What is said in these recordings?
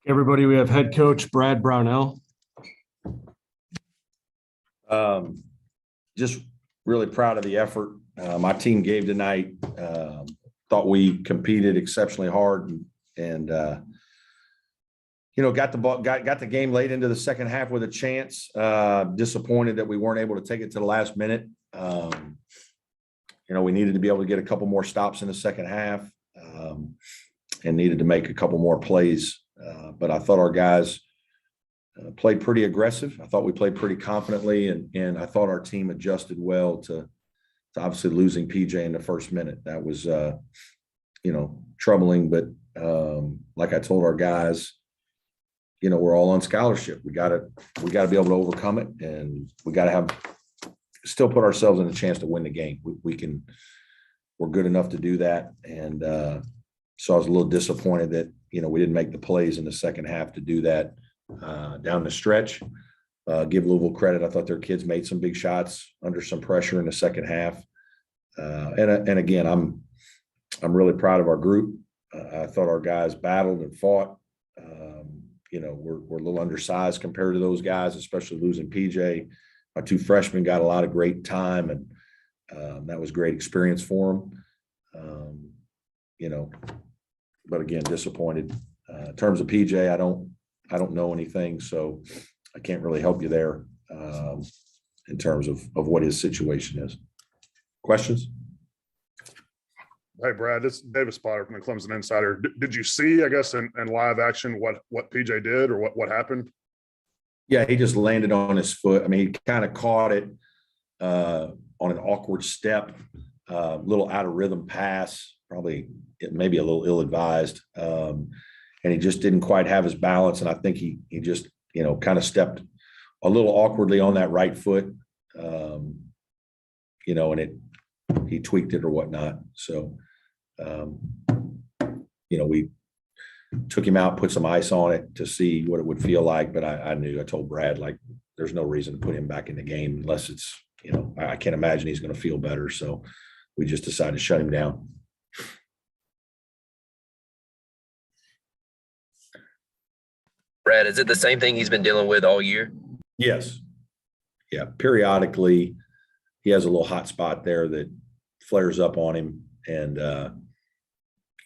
Everybody, we have head coach Brad Brownell. Just really proud of the effort my team gave tonight. Thought we competed exceptionally hard and got the ball, got the game late into the second half with a chance. Disappointed that we weren't able to take it to the last minute. We needed to be able to get a couple more stops in the second half and needed to make a couple more plays. But I thought our guys played pretty aggressive. I thought we played pretty confidently, and I thought our team adjusted well to obviously losing PJ in the first minute. That was, troubling. But like I told our guys, we're all on scholarship. We got to be able to overcome it, and we got to still put ourselves in a chance to win the game. We're good enough to do that, and so I was a little disappointed that we didn't make the plays in the second half to do that down the stretch. Give Louisville credit. I thought their kids made some big shots under some pressure in the second half. And again, I'm really proud of our group. I thought our guys battled and fought. We're a little undersized compared to those guys, especially losing PJ. My two freshmen got a lot of great time, and that was great experience for them. But again, disappointed. In terms of PJ, I don't know anything, so I can't really help you there in terms of what his situation is. Questions? Hey, Brad, this is David Spotter from the Clemson Insider. Did you see, I guess, in live action what PJ did or what happened? Yeah, he just landed on his foot. I mean, he kind of caught it on an awkward step, a little out of rhythm pass, probably maybe a little ill-advised. And he just didn't quite have his balance. And I think he just, kind of stepped a little awkwardly on that right foot, and he tweaked it or whatnot. So, we took him out, put some ice on it to see what it would feel like. But I told Brad, there's no reason to put him back in the game unless it's, I can't imagine he's going to feel better. So we just decided to shut him down. Brad, is it the same thing he's been dealing with all year? Yes. Yeah. Periodically, he has a little hot spot there that flares up on him. And,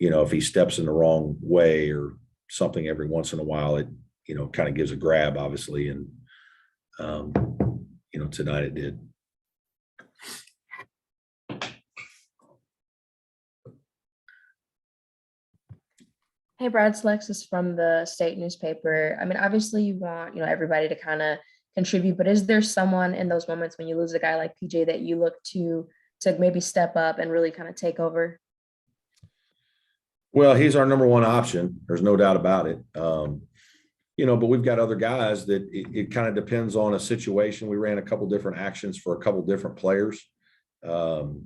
if he steps in the wrong way or something every once in a while, it, kind of gives a grab, obviously. And, tonight it did. Hey, Brad, it's Alexis from the state newspaper. I mean, obviously you want, everybody to kind of contribute, but is there someone in those moments when you lose a guy like PJ that you look to maybe step up and really kind of take over? Well, he's our number one option. There's no doubt about it. But we've got other guys that it kind of depends on a situation. We ran a couple different actions for a couple different players to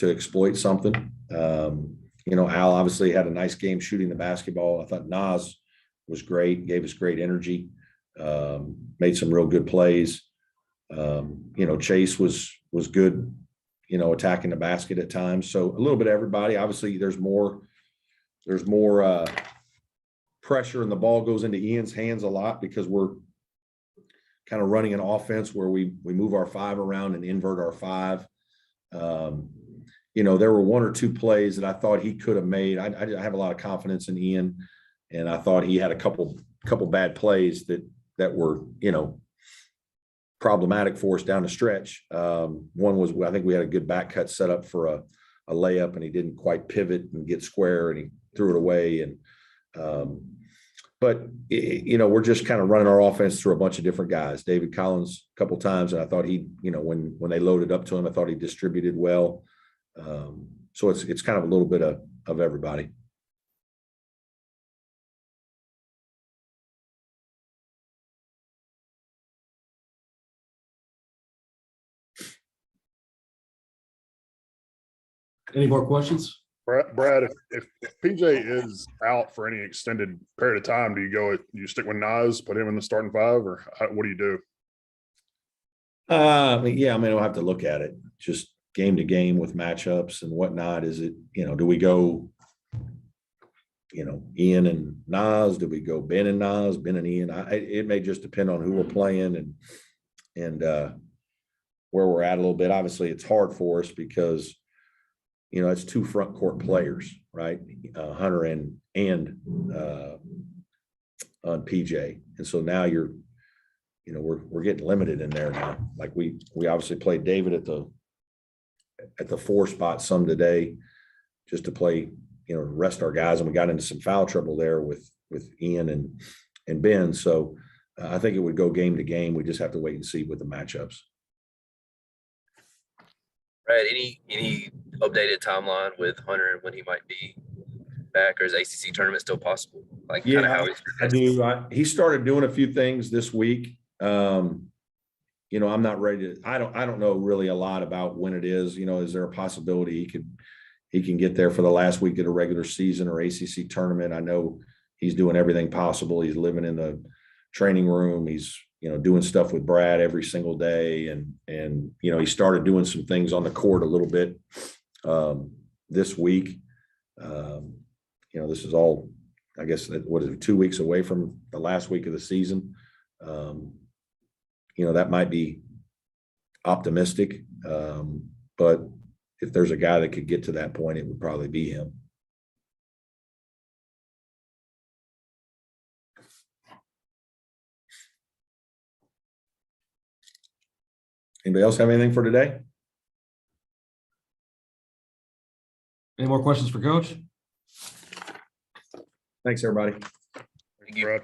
exploit something. Al obviously had a nice game shooting the basketball. I thought Nas was great, gave us great energy, made some real good plays. Chase was good, attacking the basket at times. So a little bit of everybody. Obviously, there's more pressure and the ball goes into Ian's hands a lot because we're kind of running an offense where we move our five around and invert our five. There were one or two plays that I thought he could have made. I have a lot of confidence in Ian, and I thought he had a couple bad plays that were, problematic for us down the stretch. One was, I think we had a good back cut set up for a layup, and he didn't quite pivot and get square, and he threw it away. And but we're just kind of running our offense through a bunch of different guys. David Collins a couple times, and I thought he, when they loaded up to him, I thought he distributed well. So it's kind of a little bit of everybody. Any more questions? Brad, if PJ is out for any extended period of time, do you stick with Nas, put him in the starting five, or what do you do? We'll have to look at it just game to game with matchups and whatnot. Is it, do we go, Ian and Nas? Do we go Ben and Nas, Ben and Ian? It may just depend on who we're playing and where we're at a little bit. Obviously, it's hard for us because, it's two front court players, right? Hunter and on PJ. And so now we're getting limited in there now. Like we obviously played David at the 4 spot some today just to play, rest our guys. And we got into some foul trouble there with Ian and Ben. So I think it would go game to game. We just have to wait and see with the matchups. Brad, any updated timeline with Hunter and when he might be back, or is ACC tournament still possible? Like kind of how he's I do. He started doing a few things this week. I'm not ready to. I don't know really a lot about when it is. Is there a possibility he can get there for the last week of the regular season or ACC tournament? I know he's doing everything possible. He's living in the training room. He's doing stuff with Brad every single day, and he started doing some things on the court a little bit this week. This is all, I guess, what is it, 2 weeks away from the last week of the season. That might be optimistic, but if there's a guy that could get to that point, it would probably be him. Anybody else have anything for today? Any more questions for Coach? Thanks, everybody. Thank you. Brad.